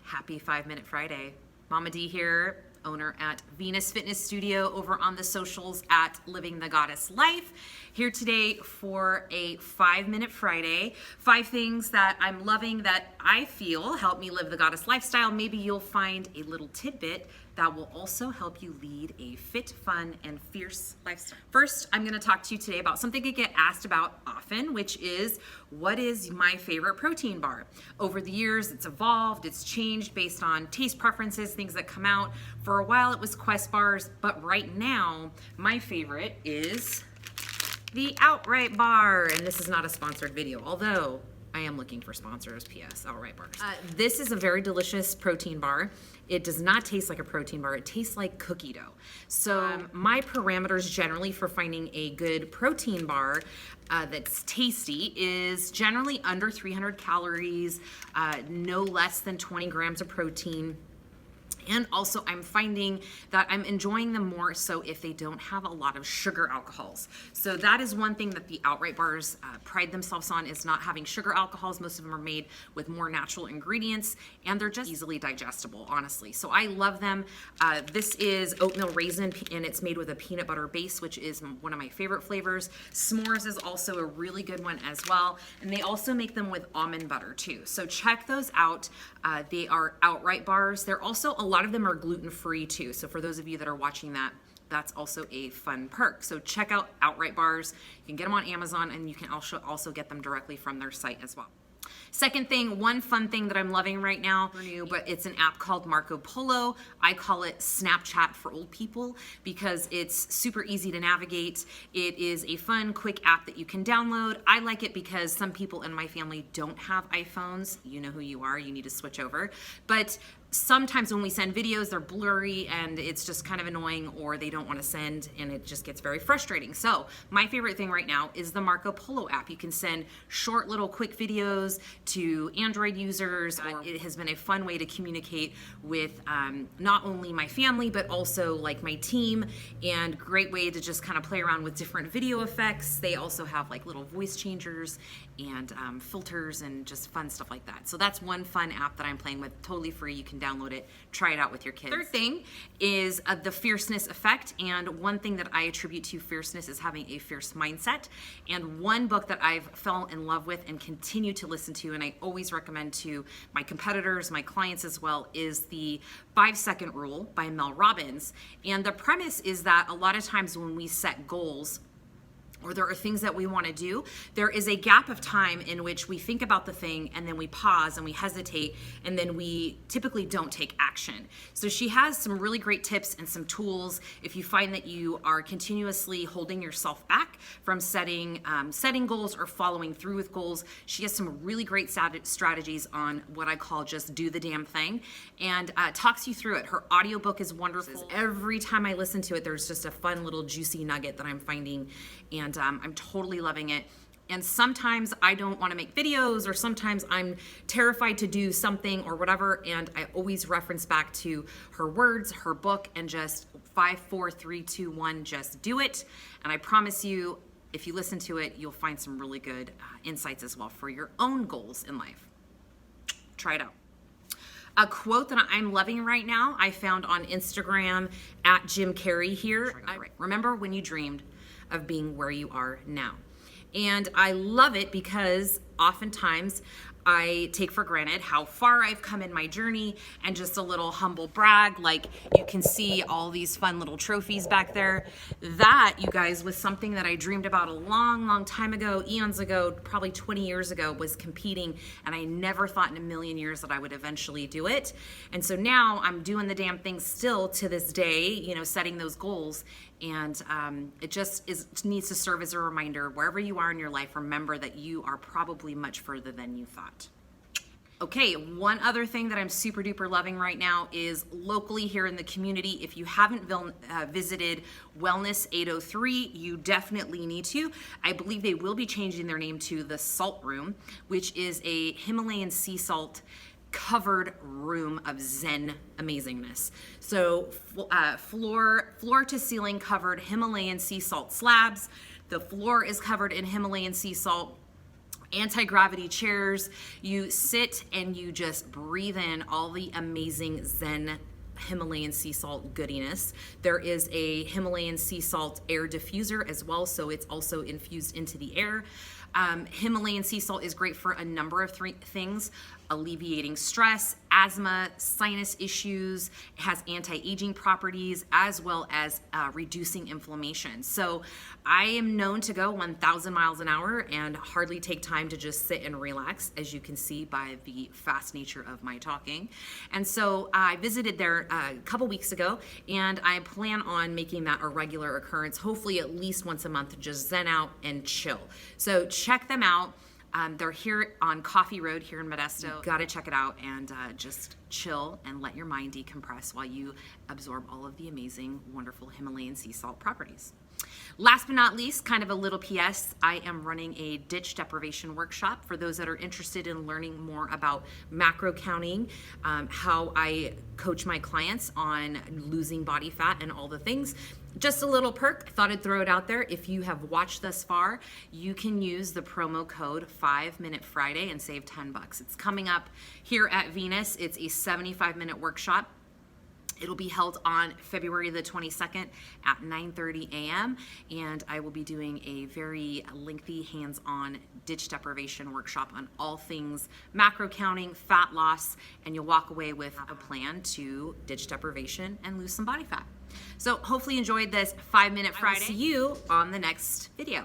Happy 5-Minute Friday. Mama D here, owner at Venus Fitness Studio, over on the socials at Living the Goddess Life. Here today for a 5-Minute Friday. 5 things that I'm loving that I feel help me live the goddess lifestyle. Maybe you'll find a little tidbit that will also help you lead a fit, fun, and fierce lifestyle. First, I'm gonna talk to you today about something I get asked about often, which is, what is my favorite protein bar? Over the years, it's evolved, it's changed based on taste preferences, things that come out. For a while, it was Quest bars, but right now, my favorite is the Outright bar. And this is not a sponsored video, although I am looking for sponsors, PS, Outright bars. This is a very delicious protein bar. It does not taste like a protein bar. It tastes like cookie dough. So my parameters generally for finding a good protein bar that's tasty is generally under 300 calories, no less than 20 grams of protein. And also I'm finding that I'm enjoying them more so if they don't have a lot of sugar alcohols. So that is one thing that the Outright bars pride themselves on, is not having sugar alcohols. Most of them are made with more natural ingredients and they're just easily digestible, honestly. So I love them. This is oatmeal raisin and it's made with a peanut butter base, which is one of my favorite flavors. S'mores is also a really good one as well. And they also make them with almond butter too. So check those out. They are Outright bars. They're also, a lot of them are gluten-free too. So for those of you that are watching that, that's also a fun perk. So check out Outright bars. You can get them on Amazon and you can also get them directly from their site as well. Second thing, one fun thing that I'm loving right now, new, but it's an app called Marco Polo. I call it Snapchat for old people because it's super easy to navigate. It is a fun, quick app that you can download. I like it because some people in my family don't have iPhones. You know who you are, you need to switch over. But sometimes when we send videos, they're blurry and it's just kind of annoying, or they don't want to send and it just gets very frustrating. So my favorite thing right now is the Marco Polo app. You can send short little quick videos to Android users. It has been a fun way to communicate with not only my family, but also like my team, and great way to just kind of play around with different video effects. They also have like little voice changers and filters and just fun stuff like that. So that's one fun app that I'm playing with, totally free. You can download it, try it out with your kids. Third thing is the fierceness effect. And one thing that I attribute to fierceness is having a fierce mindset. And one book that I've fell in love with and continue to listen to, and I always recommend to my competitors, my clients as well, is the 5-Second Rule by Mel Robbins. And the premise is that a lot of times when we set goals, or there are things that we want to do, there is a gap of time in which we think about the thing and then we pause and we hesitate and then we typically don't take action. So she has some really great tips and some tools if you find that you are continuously holding yourself back from setting goals or following through with goals. She has some really great strategies on what I call just do the damn thing, and talks you through it. Her audiobook is wonderful. Every time I listen to it, there's just a fun little juicy nugget that I'm finding, and I'm totally loving it. And sometimes I don't want to make videos, or sometimes I'm terrified to do something or whatever, and I always reference back to her words, her book, and just 5, 4, 3, 2, 1, just do it. And I promise you, if you listen to it, you'll find some really good insights as well for your own goals in life. Try it out. A quote that I'm loving right now, I found on Instagram at Jim Carrey here. Remember when you dreamed of being where you are now. And I love it because oftentimes I take for granted how far I've come in my journey, and just a little humble brag, like you can see all these fun little trophies back there. That, you guys, was something that I dreamed about a long, long time ago, eons ago, probably 20 years ago, was competing, and I never thought in a million years that I would eventually do it. And so now I'm doing the damn thing still to this day, you know, setting those goals. And it just needs to serve as a reminder, wherever you are in your life, remember that you are probably much further than you thought. Okay, one other thing that I'm super duper loving right now is locally here in the community. If you haven't visited Wellness 803, you definitely need to. I believe they will be changing their name to the Salt Room, which is a Himalayan sea salt covered room of Zen amazingness. So floor to ceiling covered Himalayan sea salt slabs. The floor is covered in Himalayan sea salt. anti-gravity chairs. You sit and you just breathe in all the amazing Zen Himalayan sea salt goodiness. There is a Himalayan sea salt air diffuser as well, so it's also infused into the air. Himalayan sea salt is great for a number of things: alleviating stress, asthma, sinus issues. It has anti-aging properties as well as reducing inflammation. So I am known to go 1,000 miles an hour and hardly take time to just sit and relax, as you can see by the fast nature of my talking. And so I visited there a couple weeks ago, and I plan on making that a regular occurrence, hopefully at least once a month, to just zen out and chill. So check them out. They're here on Coffee Road here in Modesto. Gotta check it out and just chill and let your mind decompress while you absorb all of the amazing, wonderful Himalayan sea salt properties. Last but not least, kind of a little PS, I am running a ditch deprivation workshop for those that are interested in learning more about macro counting, how I coach my clients on losing body fat and all the things. Just a little perk, I thought I'd throw it out there. If you have watched thus far, you can use the promo code 5-Minute Friday and save $10. It's coming up here at Venus. It's a 75-minute workshop. It'll be held on February the 22nd at 9:30 a.m. and I will be doing a very lengthy hands-on ditch deprivation workshop on all things macro counting, fat loss, and you'll walk away with a plan to ditch deprivation and lose some body fat. So hopefully you enjoyed this 5-Minute Friday. I will see you on the next video.